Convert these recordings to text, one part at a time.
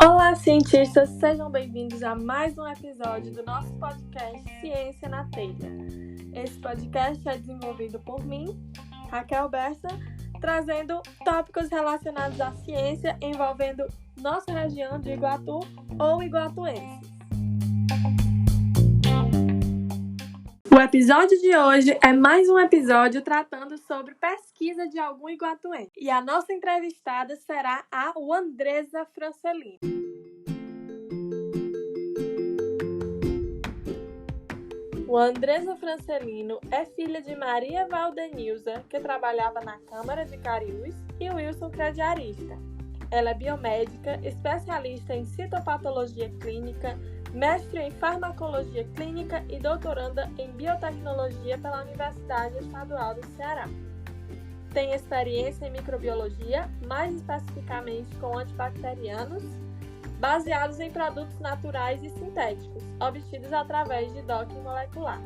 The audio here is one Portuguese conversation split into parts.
Olá, cientistas! Sejam bem-vindos a mais um episódio do nosso podcast Ciência na Telha. Esse podcast é desenvolvido por mim, Raquel Bessa, trazendo tópicos relacionados à ciência envolvendo nossa região de Iguatu ou iguatuenses. O episódio de hoje é mais um episódio tratando sobre pesquisa de algum iguatuense. E a nossa entrevistada será a Wandresa Francelino. Wandresa Francelino é filha de Maria Valdenilza, que trabalhava na Câmara de Cariús, e Wilson Crediarista. Ela é biomédica, especialista em citopatologia clínica, mestre em farmacologia clínica e doutoranda em biotecnologia pela Universidade Estadual do Ceará. Tem experiência em microbiologia, mais especificamente com antibacterianos, baseados em produtos naturais e sintéticos, obtidos através de docking molecular.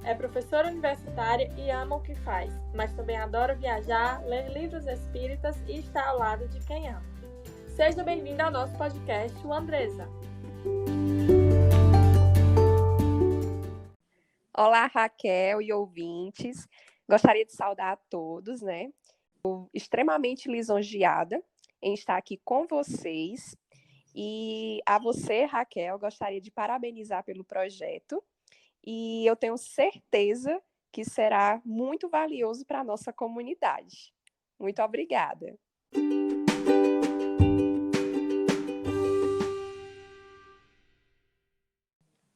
É professora universitária e ama o que faz, mas também adora viajar, ler livros espíritas e estar ao lado de quem ama. Seja bem-vinda ao nosso podcast, Wandresa. Olá, Raquel e ouvintes. Gostaria de saudar a todos, né? Estou extremamente lisonjeada em estar aqui com vocês. E a você, Raquel, gostaria de parabenizar pelo projeto. E eu tenho certeza que será muito valioso para a nossa comunidade. Muito obrigada.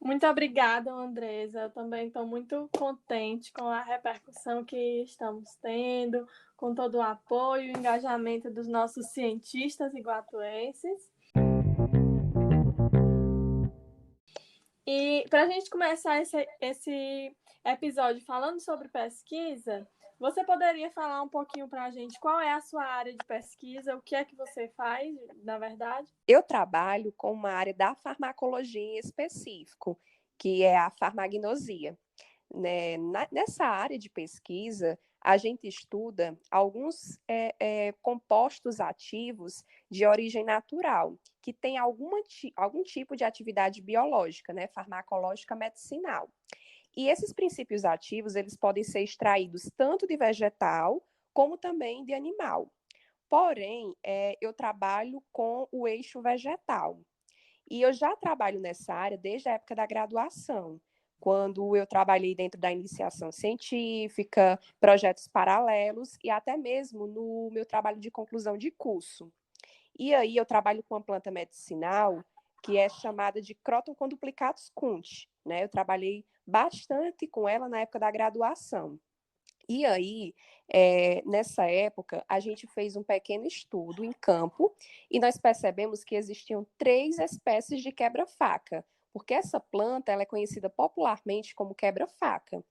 Muito obrigada, Wandresa. Eu também estou muito contente com a repercussão que estamos tendo, com todo o apoio e engajamento dos nossos cientistas iguatuenses. E para a gente começar esse episódio falando sobre pesquisa, você poderia falar um pouquinho para a gente qual é a sua área de pesquisa, o que é que você faz, na verdade? Eu trabalho com uma área da farmacologia em específico, que é a farmagnosia. Nessa área de pesquisa, a gente estuda alguns compostos ativos de origem natural, que têm algum tipo de atividade biológica, né, farmacológica medicinal. E esses princípios ativos, eles podem ser extraídos tanto de vegetal, como também de animal. Porém, eu trabalho com o eixo vegetal. E eu já trabalho nessa área desde a época da graduação, quando eu trabalhei dentro da iniciação científica, projetos paralelos e até mesmo no meu trabalho de conclusão de curso. E aí eu trabalho com uma planta medicinal que é chamada de Croton conduplicatus Kunth, né? Eu trabalhei bastante com ela na época da graduação. E aí, nessa época, a gente fez um pequeno estudo em campo e nós percebemos que existiam 3 espécies de quebra-faca, porque essa planta ela é conhecida popularmente como quebra-faca.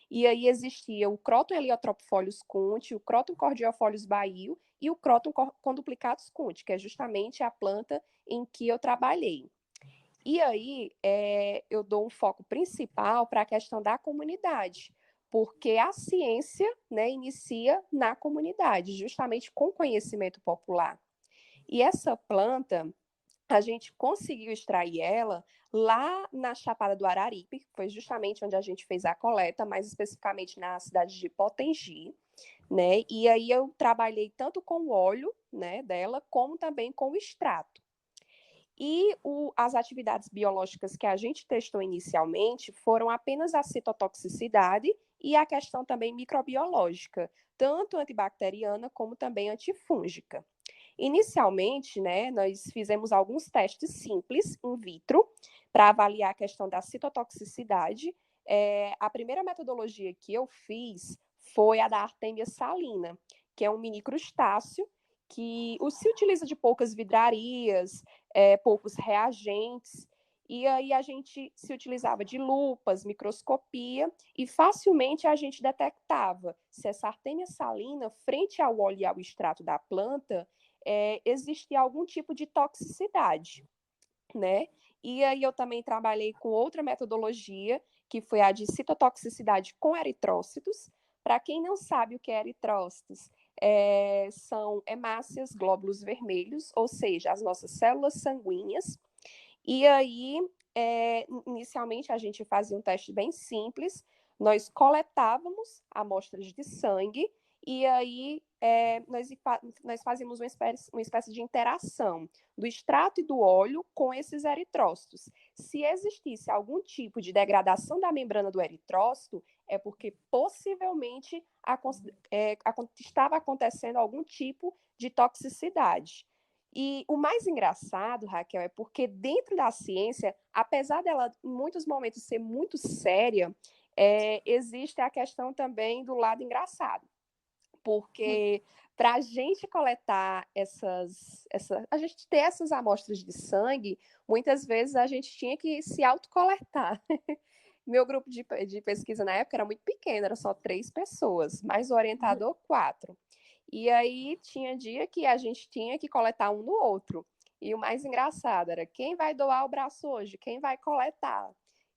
E aí existia o Croton Heliotropophyllus Kunth, o Croton Cordiophyllus baio e o Croton conduplicatus Kunth, que é justamente a planta em que eu trabalhei. E aí, eu dou um foco principal para a questão da comunidade, porque a ciência, né, inicia na comunidade, justamente com conhecimento popular. E essa planta, a gente conseguiu extrair ela lá na Chapada do Araripe, que foi justamente onde a gente fez a coleta, mais especificamente na cidade de Potengi, né? E aí eu trabalhei tanto com o óleo, né, dela, como também com o extrato. E as atividades biológicas que a gente testou inicialmente foram apenas a citotoxicidade e a questão também microbiológica, tanto antibacteriana como também antifúngica. Inicialmente, né, nós fizemos alguns testes simples in vitro para avaliar a questão da citotoxicidade. A primeira metodologia que eu fiz foi a da Artemia salina, que é um mini crustáceo que se utiliza de poucas vidrarias, poucos reagentes, e aí a gente se utilizava de lupas, microscopia, e facilmente a gente detectava se essa Artemia salina, frente ao óleo e ao extrato da planta, existia algum tipo de toxicidade, né? E aí eu também trabalhei com outra metodologia, que foi a de citotoxicidade com eritrócitos, Para quem não sabe o que é eritrócitos, são hemácias, glóbulos vermelhos, ou seja, as nossas células sanguíneas. E aí, inicialmente, a gente fazia um teste bem simples, nós coletávamos amostras de sangue e aí nós fazíamos uma espécie de interação do extrato e do óleo com esses eritrócitos. Se existisse algum tipo de degradação da membrana do eritrócito, é porque possivelmente estava acontecendo algum tipo de toxicidade. E o mais engraçado, Raquel, é porque dentro da ciência, apesar dela em muitos momentos ser muito séria, existe a questão também do lado engraçado. Porque para a gente coletar a gente ter essas amostras de sangue, muitas vezes a gente tinha que se autocoletar. Meu grupo de pesquisa na época era muito pequeno, era só 3 pessoas, mais o orientador 4. E aí tinha dia que a gente tinha que coletar um no outro. E o mais engraçado era quem vai doar o braço hoje, quem vai coletar.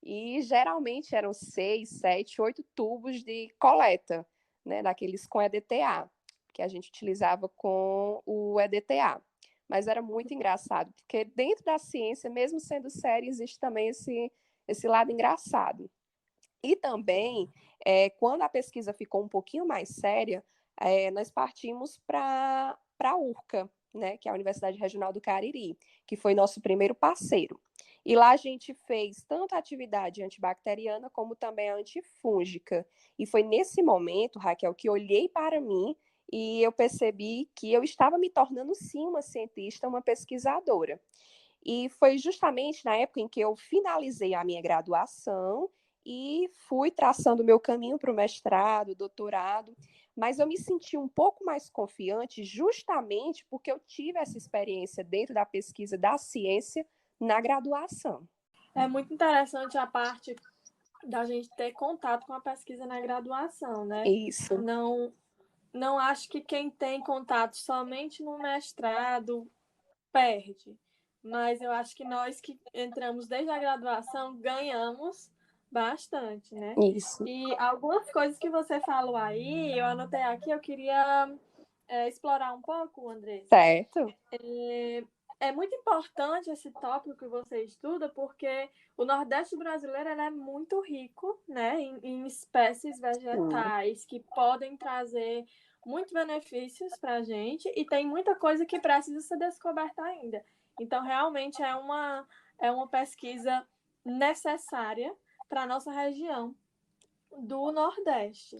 E geralmente eram 6, 7, 8 tubos de coleta, né, daqueles com EDTA, que a gente utilizava com o EDTA. Mas era muito engraçado, porque dentro da ciência, mesmo sendo séria, existe também esse lado engraçado. E também, quando a pesquisa ficou um pouquinho mais séria, nós partimos para a URCA, né, que é a Universidade Regional do Cariri, que foi nosso primeiro parceiro. E lá a gente fez tanto a atividade antibacteriana como também a antifúngica. E foi nesse momento, Raquel, que eu olhei para mim e eu percebi que eu estava me tornando, sim, uma cientista, uma pesquisadora. E foi justamente na época em que eu finalizei a minha graduação e fui traçando o meu caminho para o mestrado, doutorado, mas eu me senti um pouco mais confiante justamente porque eu tive essa experiência dentro da pesquisa da ciência na graduação. É muito interessante a parte da gente ter contato com a pesquisa na graduação, né? Isso. Não acho que quem tem contato somente no mestrado perde, mas eu acho que nós que entramos desde a graduação ganhamos bastante, né? Isso. E algumas coisas que você falou aí, eu anotei aqui, eu queria explorar um pouco, Andressa. Certo. É muito importante esse tópico que você estuda, porque o Nordeste brasileiro é muito rico, né, em espécies vegetais que podem trazer muitos benefícios para a gente e tem muita coisa que precisa ser descoberta ainda. Então, realmente é uma pesquisa necessária para a nossa região do Nordeste.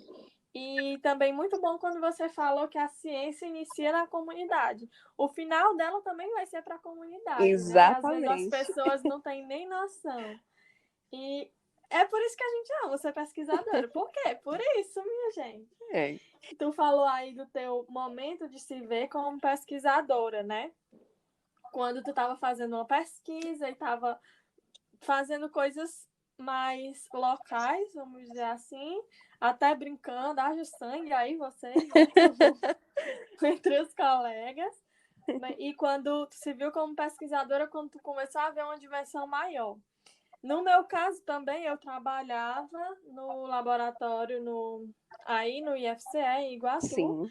E também muito bom quando você falou que a ciência inicia na comunidade. O final dela também vai ser para a comunidade, né? E às vezes as Exatamente. pessoas não têm nem noção. E é por isso que a gente ama ser pesquisadora. Por quê? Por isso, minha gente. É. Tu falou aí do teu momento de se ver como pesquisadora, né? Quando tu estava fazendo uma pesquisa e estava fazendo coisas mais locais, vamos dizer assim, até brincando, haja sangue aí vocês, né? Entre os colegas. E quando tu se viu como pesquisadora, quando tu começou a ver uma dimensão maior. No meu caso também, eu trabalhava no laboratório aí no IFCE, em Iguatu. Sim.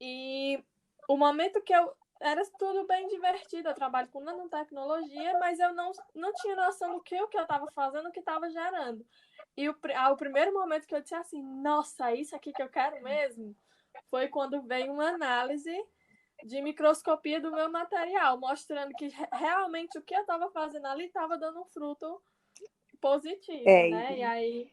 E o momento que eu... Era tudo bem divertido, eu trabalho com nanotecnologia, mas eu não tinha noção do que eu estava fazendo, o que estava gerando. E o primeiro momento que eu disse assim, nossa, isso aqui que eu quero mesmo, foi quando veio uma análise de microscopia do meu material, mostrando que realmente o que eu estava fazendo ali estava dando um fruto positivo, né? E aí...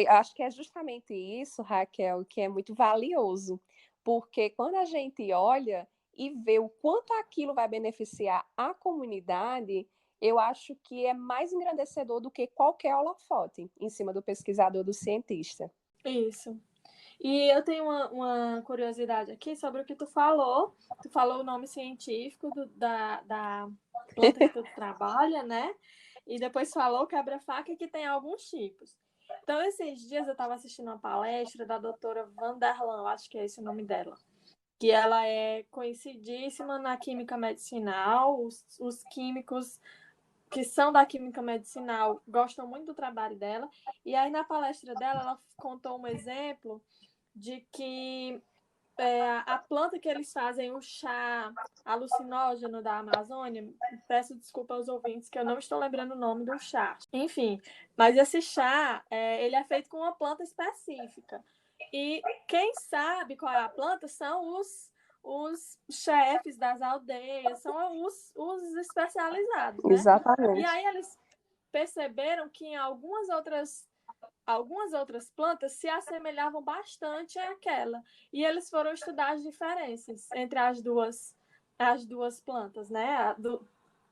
acho que é justamente isso, Raquel, que é muito valioso, porque quando a gente olha e vê o quanto aquilo vai beneficiar a comunidade, eu acho que é mais engrandecedor do que qualquer holofote em cima do pesquisador, do cientista. Isso. E eu tenho uma curiosidade aqui sobre o que tu falou. Tu falou o nome científico da planta que tu trabalha, né? E depois falou quebra-faca que tem alguns tipos. Então, esses dias eu estava assistindo uma palestra da doutora Vanderlan, acho que é esse o nome dela, que ela é conhecidíssima na química medicinal, os químicos que são da química medicinal gostam muito do trabalho dela, e aí na palestra dela ela contou um exemplo de que a planta que eles fazem o chá alucinógeno da Amazônia, peço desculpa aos ouvintes que eu não estou lembrando o nome do chá. Enfim, mas esse chá, ele é feito com uma planta específica. E quem sabe qual é a planta são os chefes das aldeias, são os especializados, né? E Exatamente. aí eles perceberam que em algumas outras plantas se assemelhavam bastante àquela. E eles foram estudar as diferenças entre as duas plantas, né?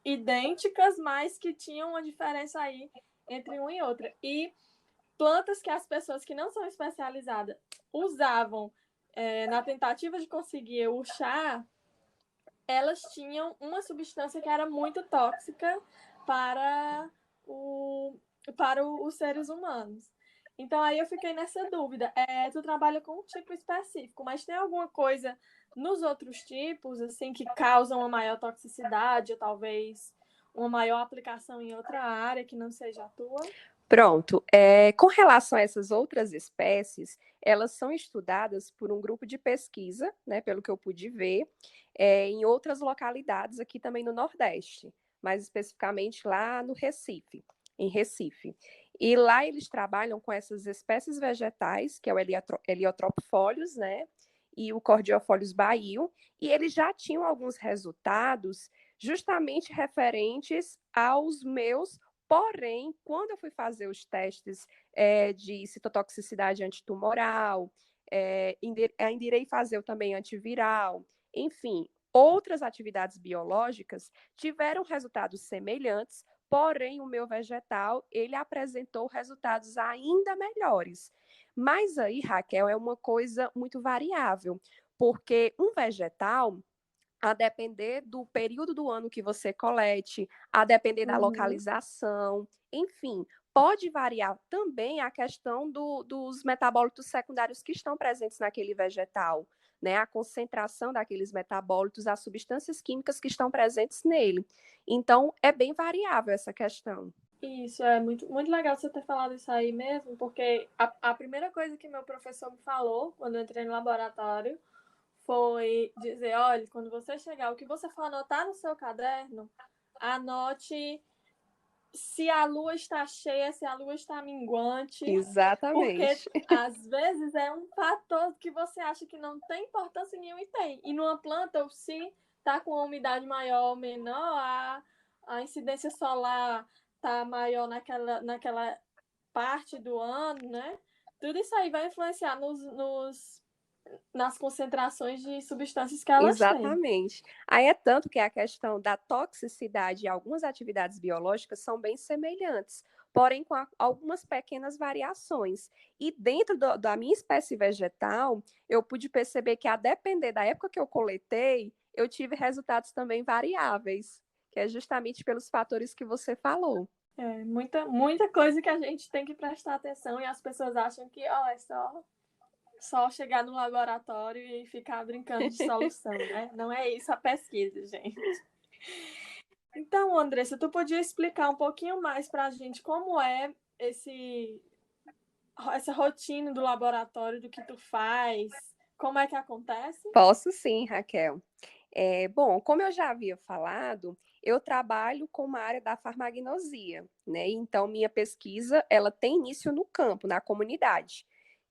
Idênticas, mas que tinham uma diferença aí entre uma e outra. E plantas que as pessoas que não são especializadas usavam na tentativa de conseguir o chá, elas tinham uma substância que era muito tóxica para, o, para os seres humanos. Então aí eu fiquei nessa dúvida. Tu trabalha com um tipo específico, mas tem alguma coisa nos outros tipos assim que causam uma maior toxicidade ou talvez uma maior aplicação em outra área que não seja a tua? Pronto. Com relação a essas outras espécies, elas são estudadas por um grupo de pesquisa, né, pelo que eu pude ver, em outras localidades aqui também no Nordeste, mais especificamente lá no Recife, em Recife. E lá eles trabalham com essas espécies vegetais, que é o Heliotropos, né, e o Cordiopholis baio, e eles já tinham alguns resultados justamente referentes aos meus. Porém, quando eu fui fazer os testes de citotoxicidade antitumoral, ainda irei fazer também antiviral, enfim, outras atividades biológicas tiveram resultados semelhantes, porém o meu vegetal, ele apresentou resultados ainda melhores. Mas aí, Raquel, é uma coisa muito variável, porque um vegetal a depender do período do ano que você colete, a depender da Uhum. localização, enfim, pode variar também a questão dos metabólitos secundários que estão presentes naquele vegetal, né? A concentração daqueles metabólitos, as substâncias químicas que estão presentes nele. Então, é bem variável essa questão. Isso, é muito, muito legal você ter falado isso aí mesmo, porque a primeira coisa que meu professor me falou quando eu entrei no laboratório foi dizer, olha, quando você chegar, o que você for anotar no seu caderno, anote se a lua está cheia, se a lua está minguante, porque Exatamente. às vezes é um fator que você acha que não tem importância nenhuma e tem. E numa planta, se está com uma umidade maior ou menor, a incidência solar está maior naquela parte do ano, né? Tudo isso aí vai influenciar nas concentrações de substâncias que elas têm. Exatamente. Aí é tanto que a questão da toxicidade e algumas atividades biológicas são bem semelhantes, porém com algumas pequenas variações. E dentro da minha espécie vegetal, eu pude perceber que, a depender da época que eu coletei, eu tive resultados também variáveis, que é justamente pelos fatores que você falou. Muita, muita coisa que a gente tem que prestar atenção e as pessoas acham que é só chegar no laboratório e ficar brincando de solução, né? Não é isso a pesquisa, gente. Então, Andressa, tu podia explicar um pouquinho mais para a gente como é essa rotina do laboratório, do que tu faz, como é que acontece? Posso sim, Raquel. Bom, como eu já havia falado, eu trabalho com uma área da farmagnosia, né? Então, minha pesquisa, ela tem início no campo, na comunidade,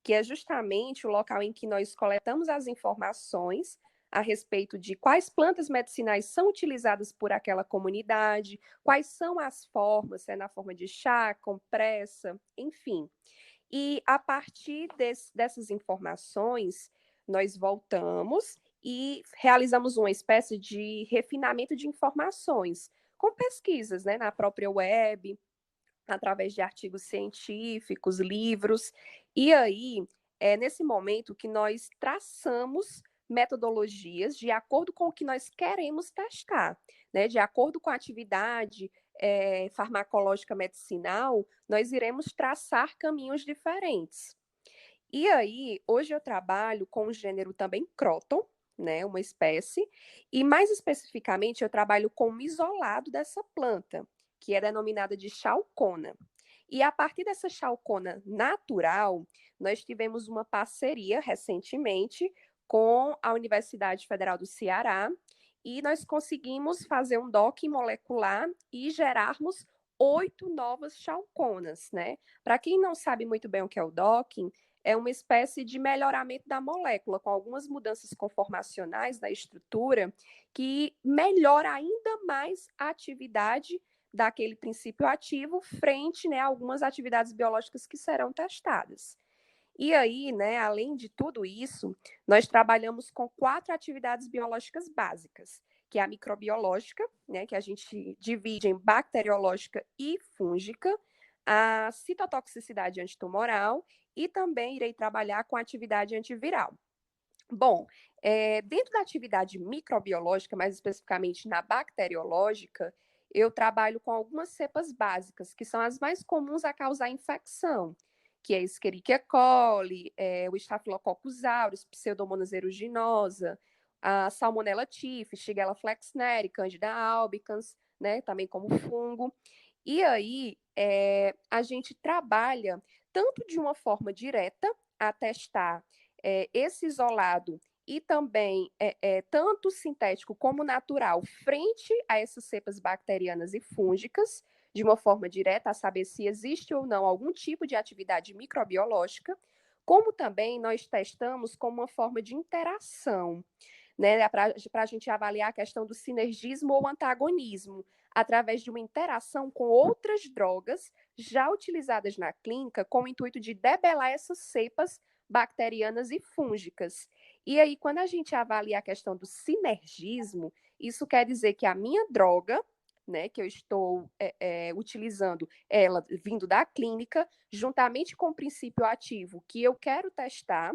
que é justamente o local em que nós coletamos as informações a respeito de quais plantas medicinais são utilizadas por aquela comunidade, quais são as formas, se é na forma de chá, compressa, enfim. E a partir dessas informações, nós voltamos e realizamos uma espécie de refinamento de informações, com pesquisas, né, na própria web, através de artigos científicos, livros. E aí, é nesse momento que nós traçamos metodologias de acordo com o que nós queremos testar, né? De acordo com a atividade farmacológica medicinal, nós iremos traçar caminhos diferentes. E aí, hoje eu trabalho com o gênero também Croton, né, uma espécie, e mais especificamente eu trabalho com o isolado dessa planta, que é denominada de chalcona. E a partir dessa chalcona natural, nós tivemos uma parceria recentemente com a Universidade Federal do Ceará e nós conseguimos fazer um docking molecular e gerarmos 8 novas chalconas, né? Para quem não sabe muito bem o que é o docking, é uma espécie de melhoramento da molécula, com algumas mudanças conformacionais da estrutura, que melhora ainda mais a atividade daquele princípio ativo frente, né, a algumas atividades biológicas que serão testadas. E aí, né, além de tudo isso, nós trabalhamos com 4 atividades biológicas básicas, que é a microbiológica, né, que a gente divide em bacteriológica e fúngica, a citotoxicidade antitumoral e também irei trabalhar com a atividade antiviral. Bom, dentro da atividade microbiológica, mais especificamente na bacteriológica, eu trabalho com algumas cepas básicas, que são as mais comuns a causar infecção, que é a Escherichia coli, o Staphylococcus aureus, Pseudomonas aeruginosa, a Salmonella typhi, Shigella flexneri, Candida albicans, né, também como fungo. E aí, a gente trabalha tanto de uma forma direta, a testar esse isolado e também tanto sintético como natural frente a essas cepas bacterianas e fúngicas, de uma forma direta, a saber se existe ou não algum tipo de atividade microbiológica, como também nós testamos como uma forma de interação, né, para a gente avaliar a questão do sinergismo ou antagonismo, através de uma interação com outras drogas já utilizadas na clínica, com o intuito de debelar essas cepas bacterianas e fúngicas. E aí, quando a gente avalia a questão do sinergismo, isso quer dizer que a minha droga, né, que eu estou utilizando ela vindo da clínica, juntamente com o princípio ativo que eu quero testar,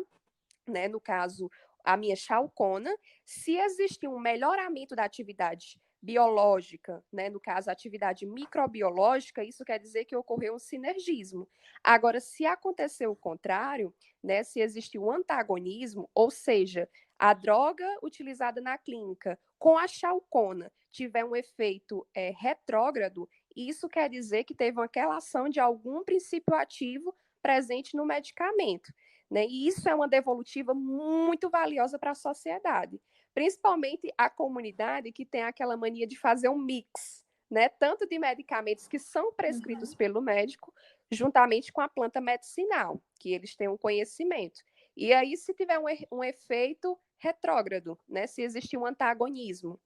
né, no caso, a minha chalcona, se existe um melhoramento da atividade biológica, né, no caso, a atividade microbiológica, isso quer dizer que ocorreu um sinergismo. Agora, se acontecer o contrário, né, se existe um antagonismo, ou seja, a droga utilizada na clínica com a chalcona tiver um efeito retrógrado, isso quer dizer que teve uma quelação de algum princípio ativo presente no medicamento. Né? E isso é uma devolutiva muito valiosa para a sociedade, principalmente a comunidade que tem aquela mania de fazer um mix, né? Tanto de medicamentos que são prescritos pelo médico, juntamente com a planta medicinal, que eles têm um conhecimento. E aí, se tiver um efeito retrógrado, né? Se existir um antagonismo.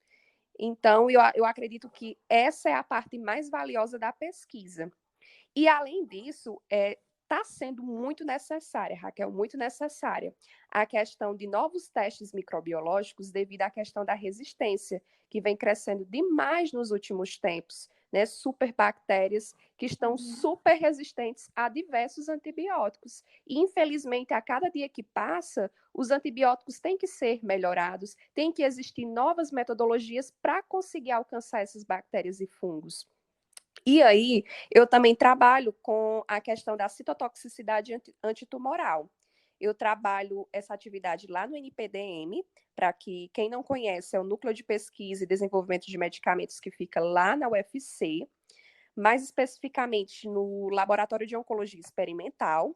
Então, eu acredito que essa é a parte mais valiosa da pesquisa. E, além disso, está sendo muito necessária, Raquel, muito necessária, a questão de novos testes microbiológicos devido à questão da resistência, que vem crescendo demais nos últimos tempos, né? Superbactérias que estão super resistentes a diversos antibióticos. E, infelizmente, a cada dia que passa, os antibióticos têm que ser melhorados, tem que existir novas metodologias para conseguir alcançar essas bactérias e fungos. E aí, eu também trabalho com a questão da citotoxicidade antitumoral. Eu trabalho essa atividade lá no NPDM, para que quem não conhece, é o Núcleo de Pesquisa e Desenvolvimento de Medicamentos que fica lá na UFC, mais especificamente no Laboratório de Oncologia Experimental,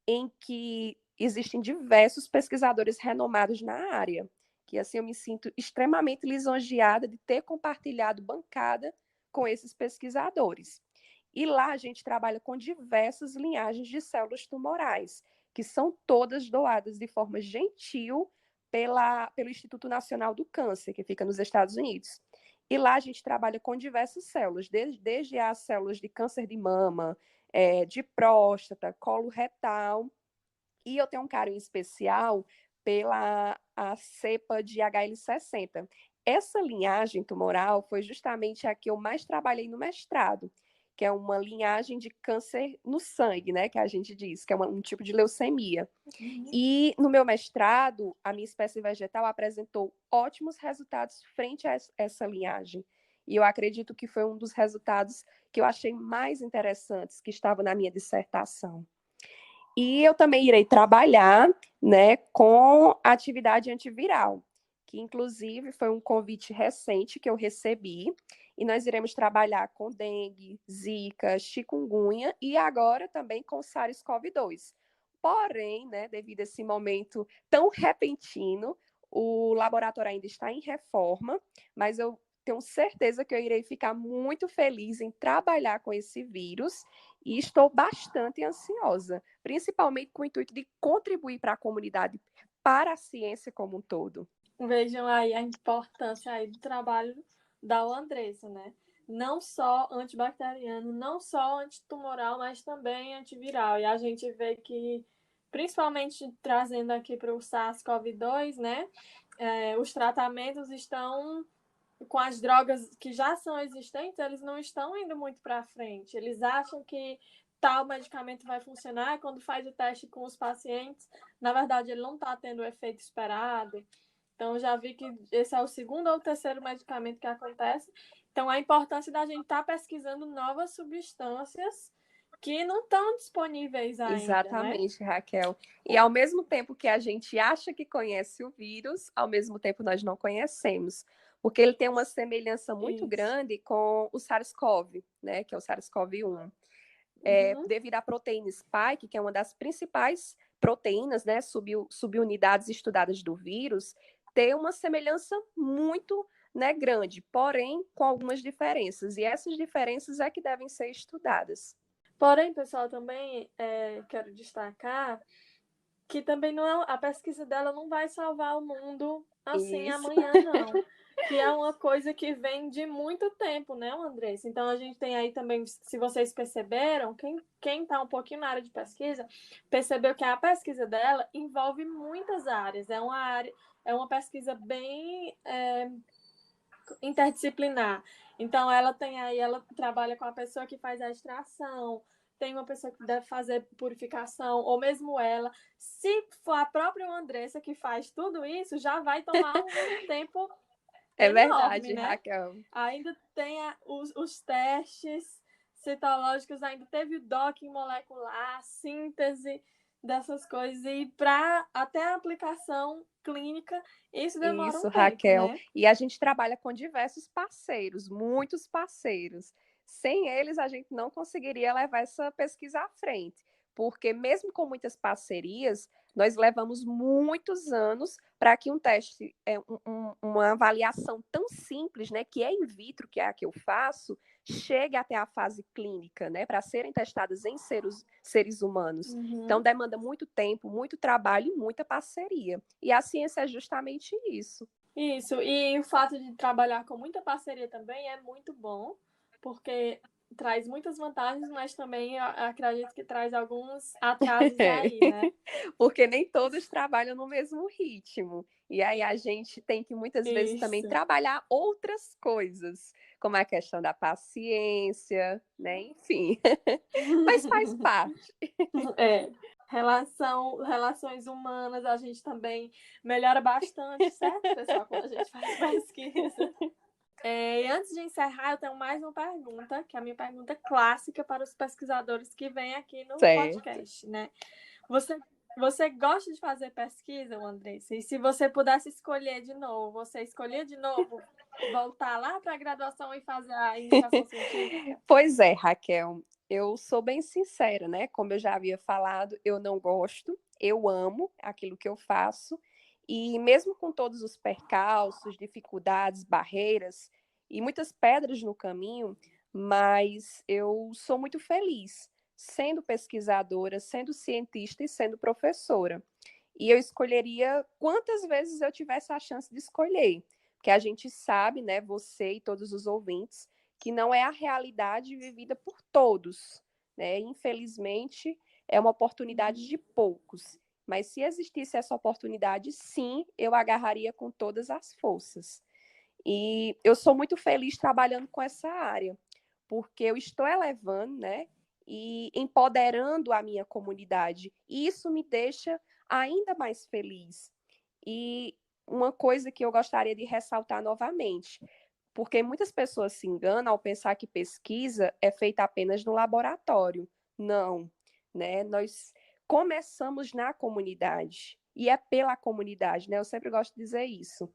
em que existem diversos pesquisadores renomados na área, que assim eu me sinto extremamente lisonjeada de ter compartilhado bancada com esses pesquisadores. E lá a gente trabalha com diversas linhagens de células tumorais, que são todas doadas de forma gentil pelo Instituto Nacional do Câncer, que fica nos Estados Unidos. E lá a gente trabalha com diversas células, desde as células de câncer de mama, de próstata, colo retal, e eu tenho um carinho especial pela a cepa de HL60. Essa linhagem tumoral foi justamente a que eu mais trabalhei no mestrado, que é uma linhagem de câncer no sangue, né, que a gente diz, que é um tipo de leucemia. E no meu mestrado, a minha espécie vegetal apresentou ótimos resultados frente a essa linhagem. E eu acredito que foi um dos resultados que eu achei mais interessantes que estavam na minha dissertação. E eu também irei trabalhar, né, com atividade antiviral, que inclusive foi um convite recente que eu recebi, e nós iremos trabalhar com dengue, zika, chikungunya e agora também com SARS-CoV-2. Porém, né, devido a esse momento tão repentino, o laboratório ainda está em reforma, mas eu tenho certeza que eu irei ficar muito feliz em trabalhar com esse vírus e estou bastante ansiosa, principalmente com o intuito de contribuir para a comunidade, para a ciência como um todo. Vejam aí a importância aí do trabalho da Andressa, né? Não só antibacteriano, não só antitumoral, mas também antiviral. E a gente vê que, principalmente trazendo aqui para o SARS-CoV-2, né? Os tratamentos estão com as drogas que já são existentes, eles não estão indo muito para frente. Eles acham que tal medicamento vai funcionar, quando faz o teste com os pacientes, na verdade ele não está tendo o efeito esperado. Então, já vi que esse é o segundo ou terceiro medicamento que acontece. Então, a importância da gente estar pesquisando novas substâncias que não estão disponíveis ainda, né? Exatamente, Raquel. E ao mesmo tempo que a gente acha que conhece o vírus, ao mesmo tempo nós não conhecemos, porque ele tem uma semelhança muito Isso. grande com o SARS-CoV, né, que é o SARS-CoV-1. Devido à proteína spike, que é uma das principais proteínas, né, subunidades estudadas do vírus, tem uma semelhança muito, né, grande, porém com algumas diferenças. E essas diferenças é que devem ser estudadas. Porém, pessoal, também quero destacar que também não a pesquisa dela não vai salvar o mundo assim Isso. amanhã, não. Que é uma coisa que vem de muito tempo, né, Andressa? Então a gente tem aí também, se vocês perceberam, quem está um pouquinho na área de pesquisa, percebeu que a pesquisa dela envolve muitas áreas. É uma pesquisa bem interdisciplinar. Então ela trabalha com a pessoa que faz a extração, tem uma pessoa que deve fazer purificação, ou mesmo ela. Se for a própria Andressa que faz tudo isso, já vai tomar um tempo É enorme, verdade, né? Raquel. Ainda tem os testes citológicos, ainda teve o docking molecular, síntese dessas coisas, e para até a aplicação clínica, isso demora Isso, um tempo, Raquel. né? E a gente trabalha com diversos parceiros, muitos parceiros. Sem eles, a gente não conseguiria levar essa pesquisa à frente, porque mesmo com muitas parcerias, nós levamos muitos anos para que um teste, uma avaliação tão simples, né, que é in vitro, que é a que eu faço, chegue até a fase clínica, né, para serem testadas em seres humanos. Então, demanda muito tempo, muito trabalho e muita parceria. E a ciência é justamente isso. Isso, e o fato de trabalhar com muita parceria também é muito bom, porque traz muitas vantagens, mas também eu acredito que traz alguns atrasos aí, né? Porque nem todos trabalham no mesmo ritmo. E aí a gente tem que muitas vezes também Isso. trabalhar outras coisas, como a questão da paciência, né? Enfim. Mas faz parte. É. Relações humanas, a gente também melhora bastante, certo, pessoal, quando a gente faz pesquisa. E antes de encerrar, eu tenho mais uma pergunta, que é a minha pergunta clássica para os pesquisadores que vêm aqui no Certo. podcast, né? Você gosta de fazer pesquisa, Andressa? E se você pudesse escolher de novo, você escolher de novo voltar lá para a graduação e fazer a iniciação científica? Pois é, Raquel. Eu sou bem sincera, né? Como eu já havia falado, eu não gosto, eu amo aquilo que eu faço. E mesmo com todos os percalços, dificuldades, barreiras e muitas pedras no caminho, mas eu sou muito feliz sendo pesquisadora, sendo cientista e sendo professora. E eu escolheria quantas vezes eu tivesse a chance de escolher, porque a gente sabe, né, você e todos os ouvintes, que não é a realidade vivida por todos, né? Infelizmente, é uma oportunidade de poucos. Mas se existisse essa oportunidade, sim, eu agarraria com todas as forças. E eu sou muito feliz trabalhando com essa área, porque eu estou elevando, né, e empoderando a minha comunidade. E isso me deixa ainda mais feliz. E uma coisa que eu gostaria de ressaltar novamente, porque muitas pessoas se enganam ao pensar que pesquisa é feita apenas no laboratório. Não, né? Nós começamos na comunidade e é pela comunidade, né? Eu sempre gosto de dizer isso.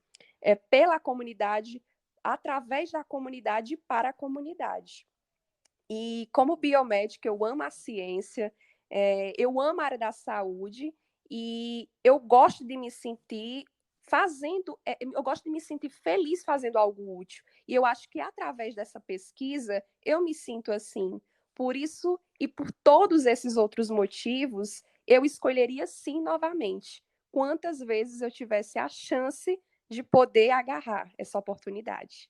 pela comunidade, através da comunidade e para a comunidade. E como biomédica, eu amo a ciência, eu amo a área da saúde e eu gosto de me sentir eu gosto de me sentir feliz fazendo algo útil. E eu acho que através dessa pesquisa eu me sinto assim. Por isso e por todos esses outros motivos, eu escolheria sim novamente. Quantas vezes eu tivesse a chance de poder agarrar essa oportunidade.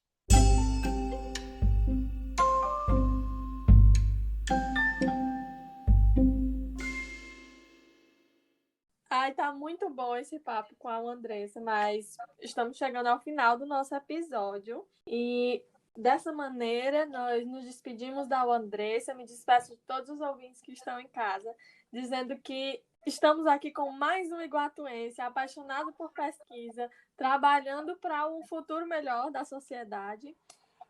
Ai, tá muito bom esse papo com a Andressa, mas estamos chegando ao final do nosso episódio. E dessa maneira, nós nos despedimos da Andressa. Me despeço de todos os ouvintes que estão em casa, dizendo que estamos aqui com mais um iguatuense, apaixonado por pesquisa, trabalhando para um futuro melhor da sociedade.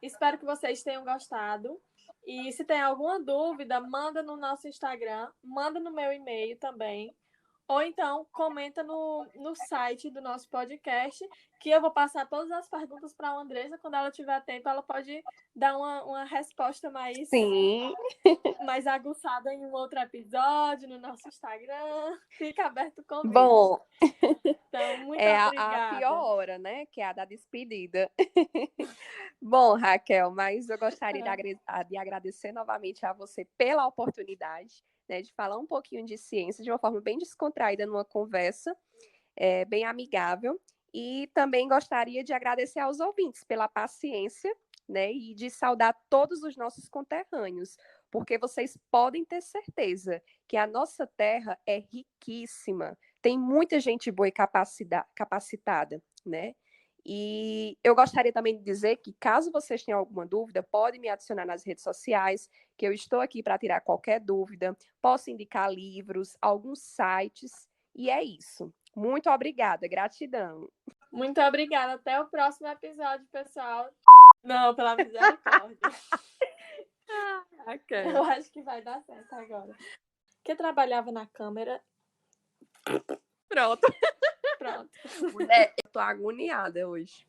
Espero que vocês tenham gostado. E se tem alguma dúvida, manda no nosso Instagram, manda no meu e-mail também. Ou então, comenta no site do nosso podcast, que eu vou passar todas as perguntas para a Andressa. Quando ela tiver tempo, ela pode dar uma resposta Sim. mais aguçada em um outro episódio, no nosso Instagram. Fica aberto o convite. Bom, então, muito obrigada. A obrigada. pior hora, né? Que é a da despedida. Bom, Raquel, mas eu gostaria de agradecer novamente a você pela oportunidade, né, de falar um pouquinho de ciência de uma forma bem descontraída numa conversa bem amigável. E também gostaria de agradecer aos ouvintes pela paciência, né, e de saudar todos os nossos conterrâneos, porque vocês podem ter certeza que a nossa terra é riquíssima, tem muita gente boa e capacitada, né? E eu gostaria também de dizer que, caso vocês tenham alguma dúvida, pode me adicionar nas redes sociais, que eu estou aqui para tirar qualquer dúvida. Posso indicar livros, alguns sites, e é isso. Muito obrigada, gratidão. Muito obrigada. Até o próximo episódio, pessoal. Não, pela misericórdia. Okay. Eu acho que vai dar certo agora. Que trabalhava na câmera. Pronto. Pronto. Mulher, eu tô agoniada hoje.